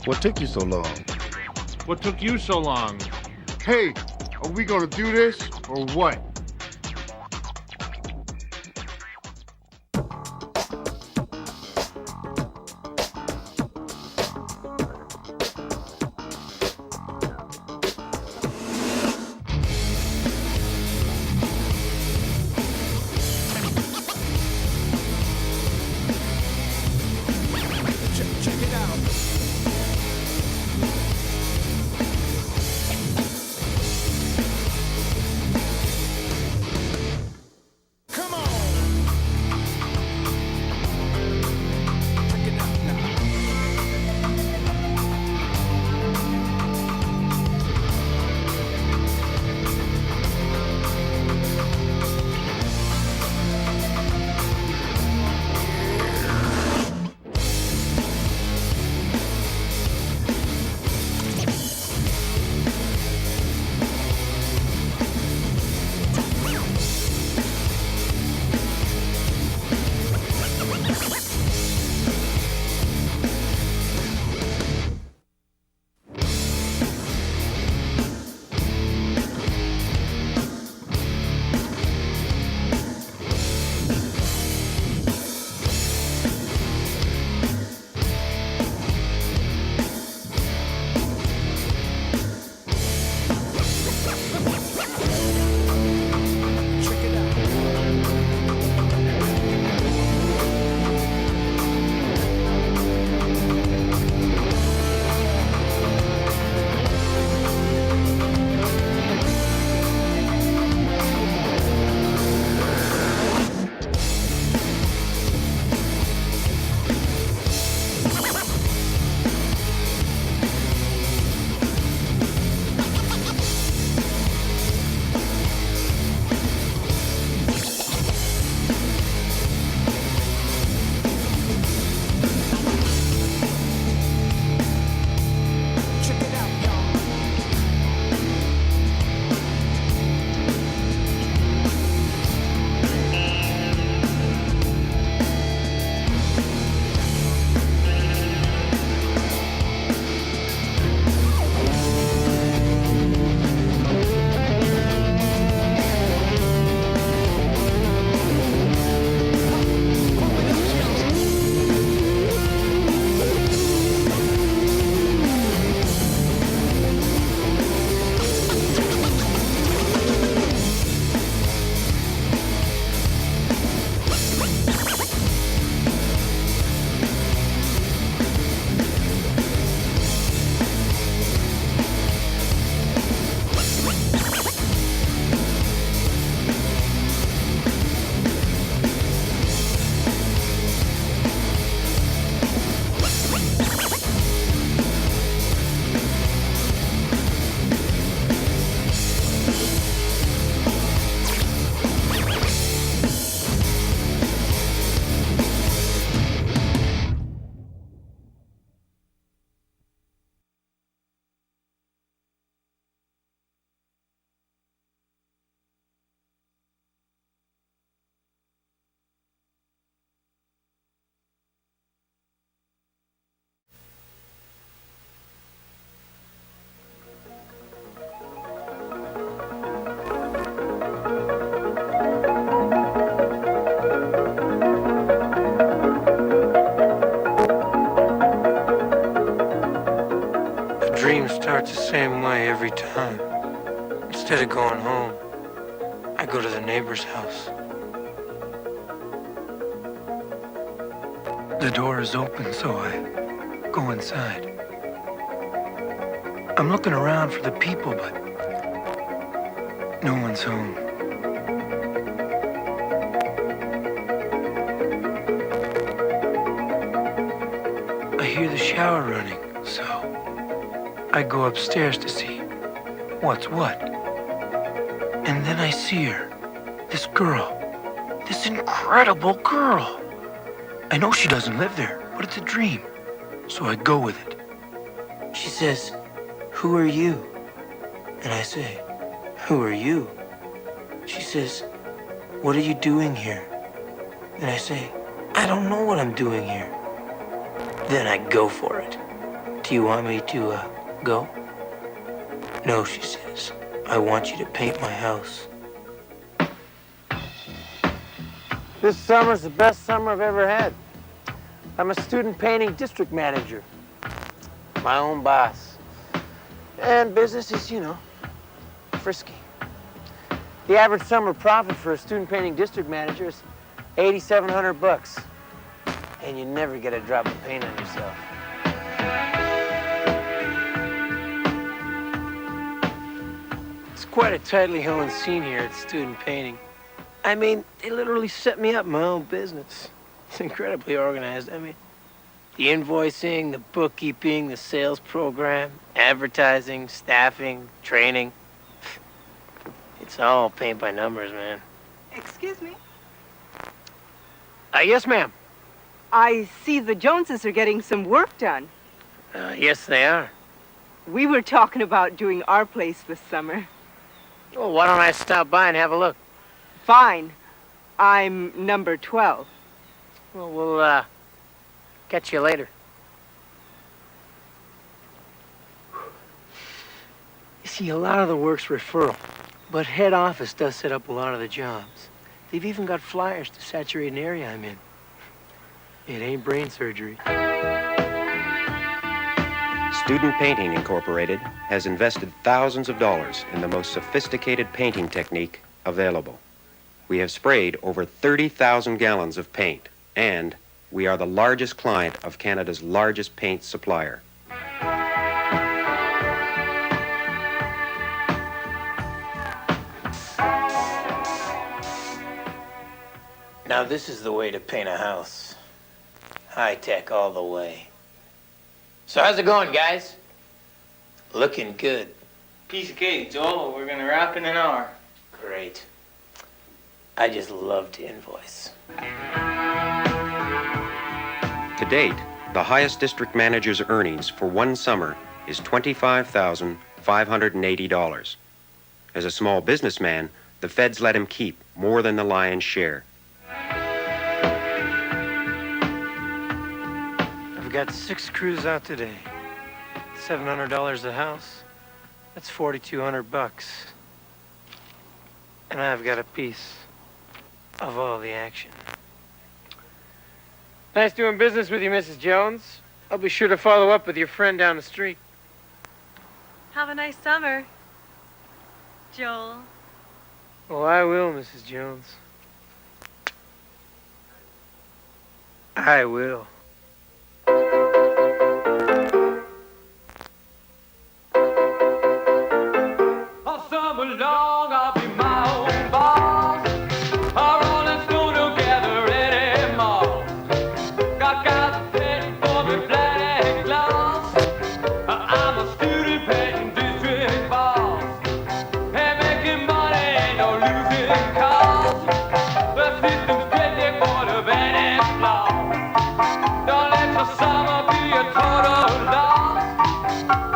What took you so long? What took you so long? Hey, are we gonna do this or what? Check it out. Come on. Check it out now. Check it out. Check it out, y'all. The dream starts the same way every time. Instead of going home, I go to the neighbor's house. The door is open, so I go inside. I'm looking around for the people, but No one's home. I hear the shower running, so I go upstairs to see what's what. And then I see her. This girl. This incredible girl. I know she doesn't live there, but it's a dream. So I go with it. She says, "Who are you?" And I say, "Who are you?" She says, "What are you doing here?" And I say, "I don't know what I'm doing here." Then I go for it. "Do you want me to, go?" "No," she says. "I want you to paint my house." This summer's the best summer I've ever had. I'm a student painting district manager. My own boss. And business is, frisky. The average summer profit for a student painting district manager is $8,700. And you never get a drop of paint on yourself. It's quite a tightly honed scene here at student painting. I mean, they literally set me up in my own business. It's incredibly organized. I mean, the invoicing, the bookkeeping, the sales program, advertising, staffing, training. It's all paint by numbers, man. Excuse me? Yes, ma'am. I see the Joneses are getting some work done. Yes, they are. We were talking about doing our place this summer. Well, why don't I stop by and have a look? Fine. I'm number 12. Well, we'll, catch you later. You see, a lot of the work's referral, but head office does set up a lot of the jobs. They've even got flyers to saturate an area I'm in. It ain't brain surgery. Student Painting Incorporated has invested thousands of dollars in the most sophisticated painting technique available. We have sprayed over 30,000 gallons of paint, and we are the largest client of Canada's largest paint supplier. Now this is the way to paint a house. High tech all the way. So how's it going, guys? Looking good. Piece of cake, Joel. We're gonna wrap in an hour. Great. I just love to invoice. To date, the highest district manager's earnings for one summer is $25,580. As a small businessman, the feds let him keep more than the lion's share. I've got 6 crews out today. $700 a house. That's $4,200. And I've got a piece of all the action. Nice doing business with you, Mrs. Jones. I'll be sure to follow up with your friend down the street. Have a nice summer, Joel. Oh, I will, Mrs. Jones. I will. All summer long, I'll be my own boss. Our rolling's gonna gather anymore. Got guys painting for me, black gloves. I'm a student painting district boss. Ain't making money, ain't no losing cause. The system's crazy for the vanity flaw. Don't let the summer be a total loss.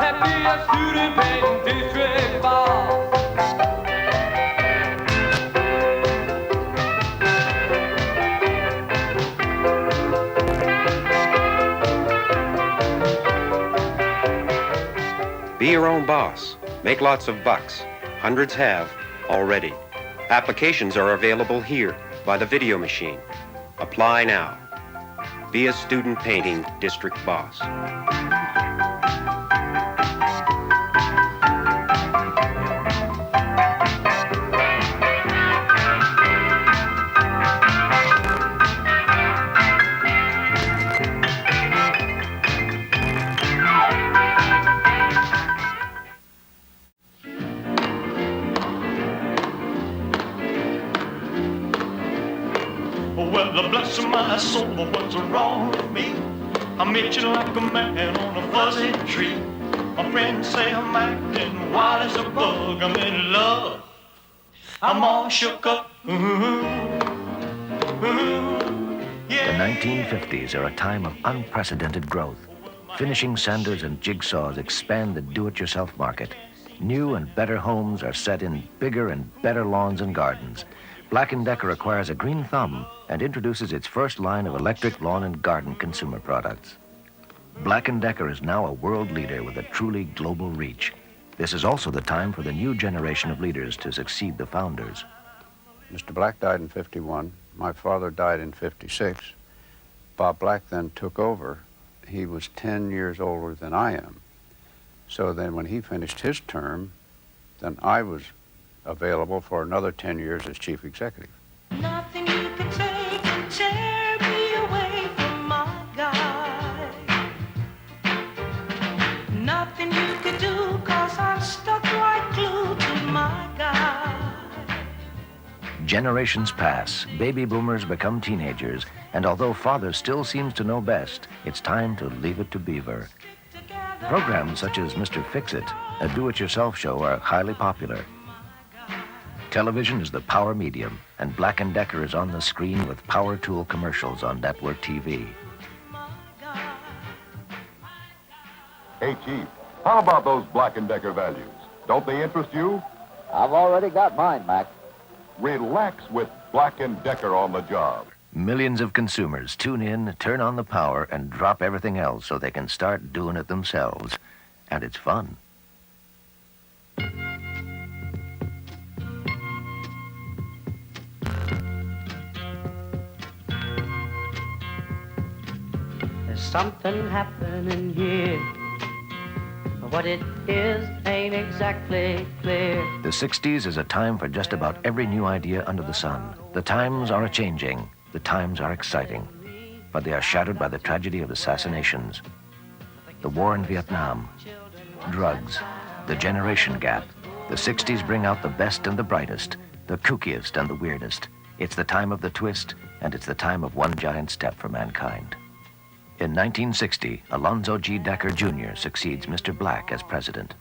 And be a student painting district boss. Be your own boss. Make lots of bucks. Hundreds have already. Applications are available here by the video machine. Apply now. Be a student painting district boss. soul, what's wrong with me? I'm itching like a man on a fuzzy tree. My friends say I'm acting wild as a bug. I'm in love. I'm all shook up. The 1950s are a time of unprecedented growth. Finishing sanders and jigsaws expand the do-it-yourself market. New and better homes are set in bigger and better lawns and gardens. Black & Decker acquires a green thumb and introduces its first line of electric lawn and garden consumer products. Black & Decker is now a world leader with a truly global reach. This is also the time for the new generation of leaders to succeed the founders. Mr. Black died in 51. My father died in 56. Bob Black then took over. He was 10 years older than I am. So then when he finished his term, then I was available for another 10 years as chief executive. Nothing you can take can tear me away from my guy. Nothing you can do, 'cause I'm stuck like glue to my guy. Generations pass, baby boomers become teenagers, and although father still seems to know best, it's time to leave it to Beaver. Programs such as Mr. Fix-It, a do-it-yourself show, are highly popular. Television is the power medium, and Black & Decker is on the screen with power tool commercials on network TV. Hey, Chief, how about those Black & Decker values? Don't they interest you? I've already got mine, Mac. Relax with Black & Decker on the job. Millions of consumers tune in, turn on the power, and drop everything else so they can start doing it themselves. And it's fun. There's something happening here. What it is ain't exactly clear. The 60s is a time for just about every new idea under the sun. The times are a-changing. The times are exciting. But they are shattered by the tragedy of assassinations. The war in Vietnam. Drugs. The generation gap. The 60s bring out the best and the brightest. The kookiest and the weirdest. It's the time of the twist, and it's the time of one giant step for mankind. In 1960, Alonzo G. Decker Jr. succeeds Mr. Black as president.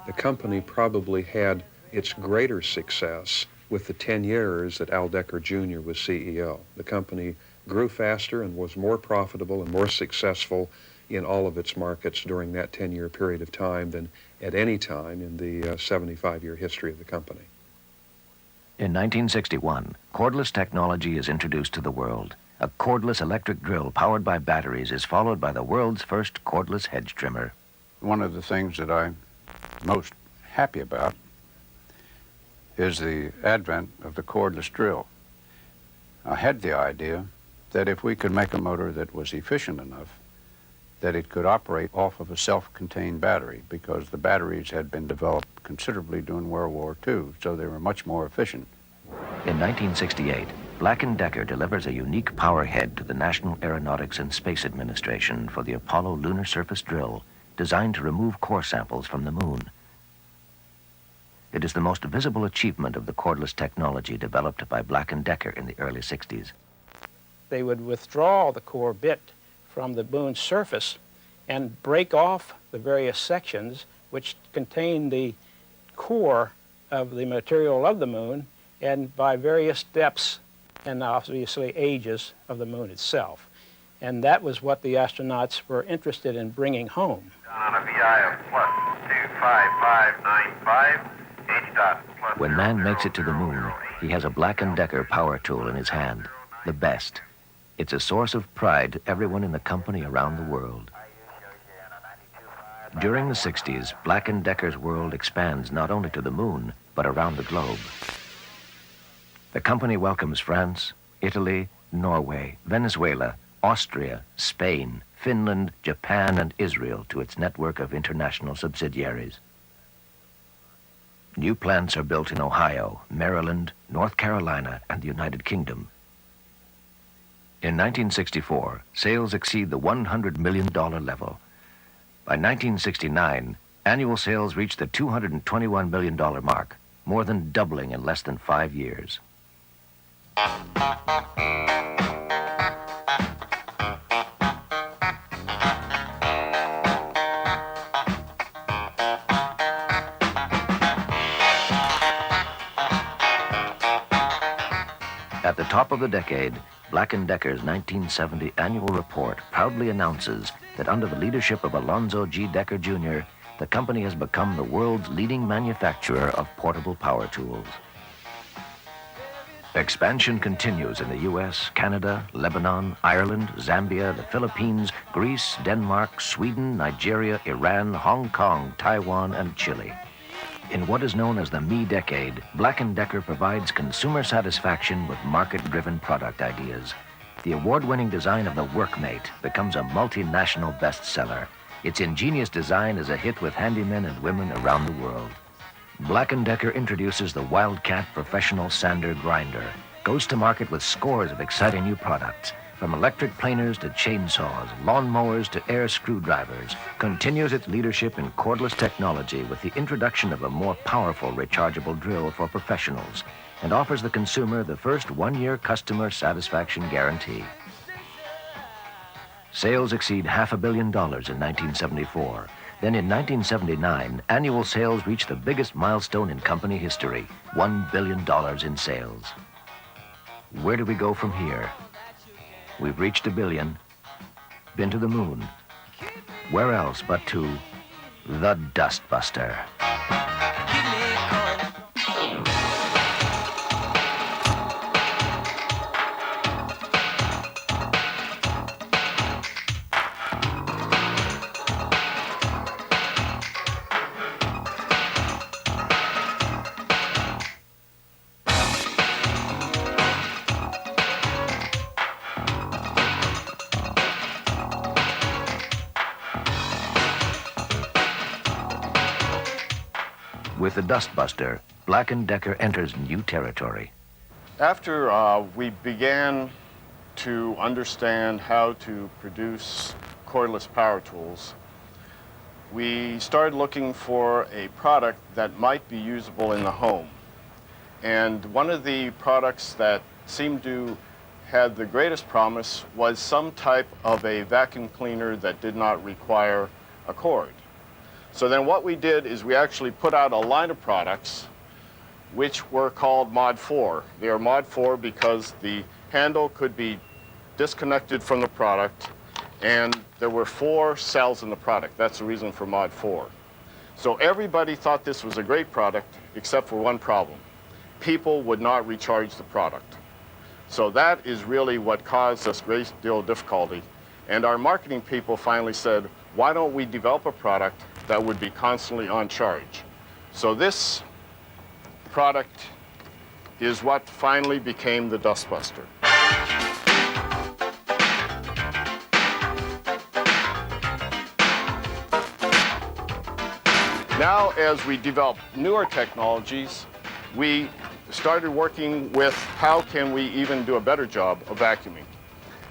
The company probably had its greater success with the 10 years that Al Decker Jr. was CEO. The company grew faster and was more profitable and more successful in all of its markets during that 10-year period of time than at any time in the 75-year history of the company. In 1961, cordless technology is introduced to the world. A cordless electric drill powered by batteries is followed by the world's first cordless hedge trimmer. One of the things that I'm most happy about is the advent of the cordless drill. I had the idea that if we could make a motor that was efficient enough that it could operate off of a self-contained battery, because the batteries had been developed considerably during World War II, so they were much more efficient. In 1968, Black & Decker delivers a unique power head to the National Aeronautics and Space Administration for the Apollo Lunar Surface Drill, designed to remove core samples from the moon. It is the most visible achievement of the cordless technology developed by Black & Decker in the early 60s. They would withdraw the core bit from the moon's surface and break off the various sections which contain the core of the material of the moon, and by various depths and obviously ages of the moon itself. And that was what the astronauts were interested in bringing home. On a VI of plus 25595, H dot plus. When man makes it to the moon, he has a Black & Decker power tool in his hand, the best. It's a source of pride to everyone in the company around the world. During the 60s, Black & Decker's world expands not only to the moon, but around the globe. The company welcomes France, Italy, Norway, Venezuela, Austria, Spain, Finland, Japan, and Israel to its network of international subsidiaries. New plants are built in Ohio, Maryland, North Carolina, and the United Kingdom. In 1964, sales exceed the $100 million level. By 1969, annual sales reached the $221 million mark, more than doubling in less than 5 years. top of the decade, Black & Decker's 1970 annual report proudly announces that under the leadership of Alonzo G. Decker, Jr., the company has become the world's leading manufacturer of portable power tools. Expansion continues in the U.S., Canada, Lebanon, Ireland, Zambia, the Philippines, Greece, Denmark, Sweden, Nigeria, Iran, Hong Kong, Taiwan, and Chile. In what is known as the Me Decade, Black & Decker provides consumer satisfaction with market-driven product ideas. The award-winning design of the Workmate becomes a multinational bestseller. Its ingenious design is a hit with handymen and women around the world. Black & Decker introduces the Wildcat Professional Sander Grinder, goes to market with scores of exciting new products, from electric planers to chainsaws, lawnmowers to air screwdrivers, continues its leadership in cordless technology with the introduction of a more powerful rechargeable drill for professionals, and offers the consumer the first one-year customer satisfaction guarantee. Sales exceed $500 million in 1974. Then in 1979, annual sales reached the biggest milestone in company history, $1 billion in sales. Where do we go from here? We've reached $1 billion, been to the moon. Where else but to the Dustbuster? With the Dustbuster, Black & Decker enters new territory. After we began to understand how to produce cordless power tools, we started looking for a product that might be usable in the home. And one of the products that seemed to have the greatest promise was some type of a vacuum cleaner that did not require a cord. So then what we did is we actually put out a line of products which were called Mod 4. They are Mod 4 because the handle could be disconnected from the product, and there were 4 cells in the product. That's the reason for Mod 4. So everybody thought this was a great product except for one problem. People would not recharge the product. So that is really what caused us a great deal of difficulty. And our marketing people finally said, why don't we develop a product that would be constantly on charge? So this product is what finally became the Dustbuster. Now, as we develop newer technologies, we started working with how can we even do a better job of vacuuming.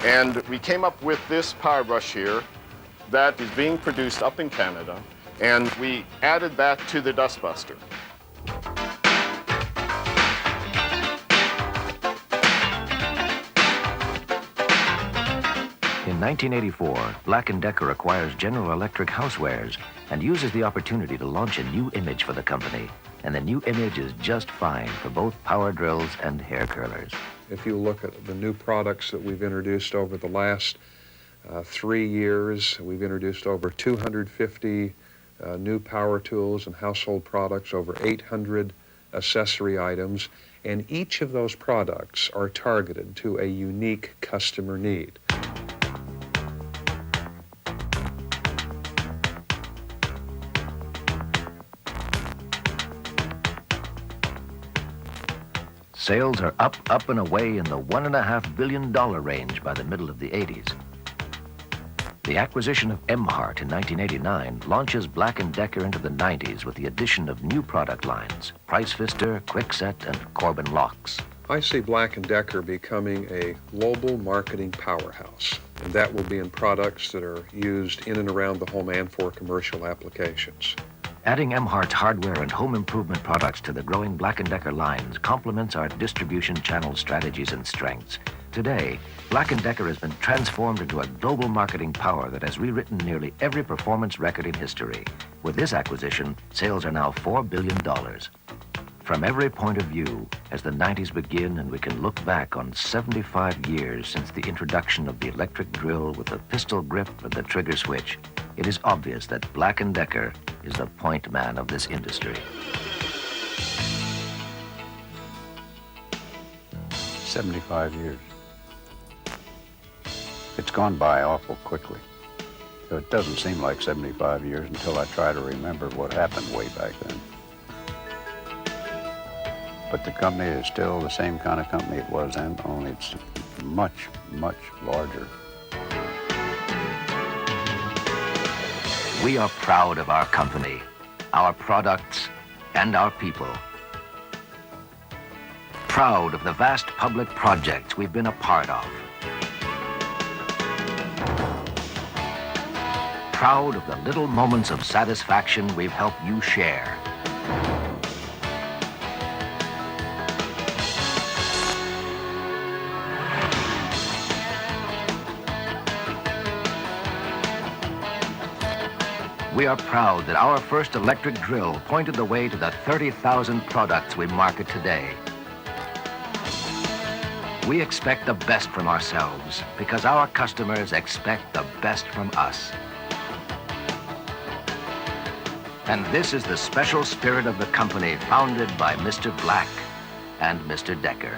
And we came up with this power brush here that is being produced up in Canada, and we added that to the Dustbuster. In 1984, Black & Decker acquires General Electric Housewares and uses the opportunity to launch a new image for the company. And the new image is just fine for both power drills and hair curlers. If you look at the new products that we've introduced over the last 3 years, we've introduced over 250 new power tools and household products, over 800 accessory items, and each of those products are targeted to a unique customer need. Sales are up and away in the $1.5 billion range by the middle of the 80s. The acquisition of Emhart in 1989 launches Black & Decker into the 90s with the addition of new product lines, Price Fister, Kwikset, and Corbin locks. I see Black & Decker becoming a global marketing powerhouse, and that will be in products that are used in and around the home and for commercial applications. Adding Emhart's hardware and home improvement products to the growing Black & Decker lines complements our distribution channel strategies and strengths. Today, Black & Decker has been transformed into a global marketing power that has rewritten nearly every performance record in history. With this acquisition, sales are now $4 billion. From every point of view, as the 90s begin and we can look back on 75 years since the introduction of the electric drill with the pistol grip and the trigger switch, it is obvious that Black & Decker is the point man of this industry. 75 years. It's gone by awful quickly. So it doesn't seem like 75 years until I try to remember what happened way back then. But the company is still the same kind of company it was then, only it's much, much larger. We are proud of our company, our products, and our people. Proud of the vast public projects we've been a part of. Proud of the little moments of satisfaction we've helped you share. We are proud that our first electric drill pointed the way to the 30,000 products we market today. We expect the best from ourselves because our customers expect the best from us. And this is the special spirit of the company founded by Mr. Black and Mr. Decker.